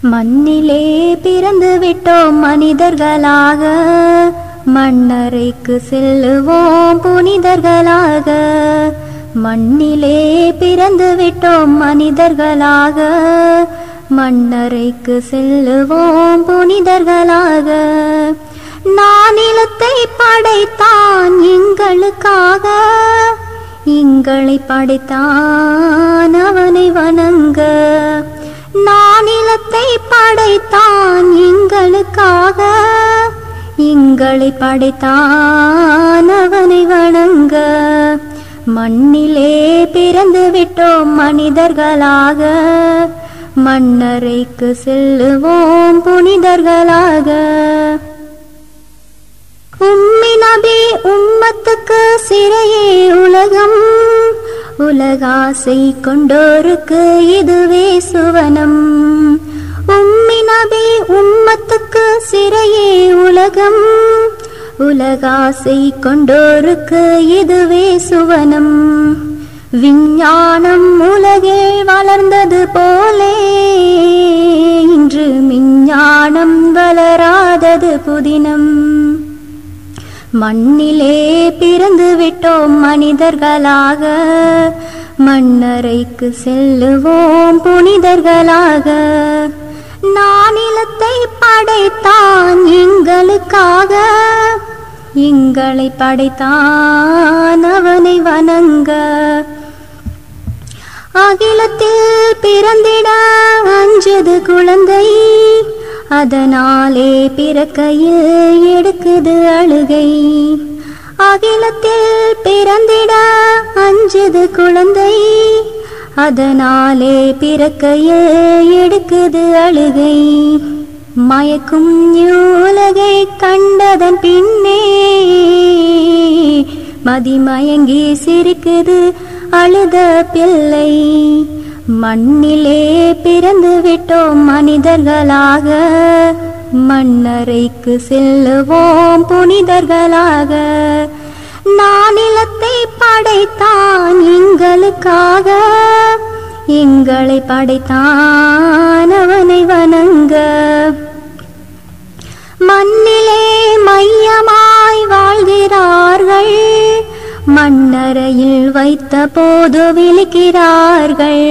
மண்ணிலே பிறந்து விட்டோம் மனிதர்களாக, மண்ணறைக்கு செல்லுவோம் புனிதர்களாக. மண்ணிலே பிறந்து விட்டோம் மனிதர்களாக, மண்ணறைக்கு செல்லுவோம் புனிதர்களாக. நானிலத்தை படைத்தான் எங்களுக்காக, எங்களை படைத்தான் அவனை வணங்க. நானிலத்தை படைத்தான் எங்களுக்காக, எங்களை படைத்தான் அவனை வணங்க. மண்ணிலே பிறந்து விட்டோம் மனிதர்களாக, மண்ணறைக்கு செல்லுவோம் புனிதர்களாக. உம்மி நபி உம்மத்துக்கு சிறையே உலகம், உலகாசை கொண்டோருக்கு இதுவே சுவனம். உம்மி நபி உம்மத்துக்கு சிறையே உலகம், உலகாசை கொண்டோருக்கு இதுவே சுவனம். விஞ்ஞானம் உலகில் வளர்ந்தது போலே, இன்று விஞ்ஞானம் வளராதது புதினம். மண்ணிலே பிறந்து விட்டோம் மனிதர்களாக, மண்ணறைக்கு செல்லுவோம் புனிதர்களாக. நானிலத்தை படைத்தான் எங்களுக்காக, எங்களை படைத்தான் அவனை வணங்க. அகிலத்தில் பிறந்திட அஞ்சது குழந்தை, அதனாலே பிறக்கையில் எடுக்குது அழுகை. அகிலத்தில் பிறந்திட அஞ்சது குழந்தை, அதனாலே பிறக்கையில் எடுக்குது அழுகை. மயக்கும் உலகை கண்டதன் பின்னே மதிமயங்கி சிரிக்குது அழுத பிள்ளை. மண்ணிலே பிறந்து விட்டோம் மனிதர்களாக, மண்ணறைக்கு செல்லுவோம் புனிதர்களாக. நானிலத்தை படைத்தான் எங்களுக்காக, எங்களை படைத்தான் அவனை வணங்க. மண்ணிலே மையமாய் வாழ்கிறார்கள், மண்ணறையில் வைத்த போது விழிக்கிறார்கள்.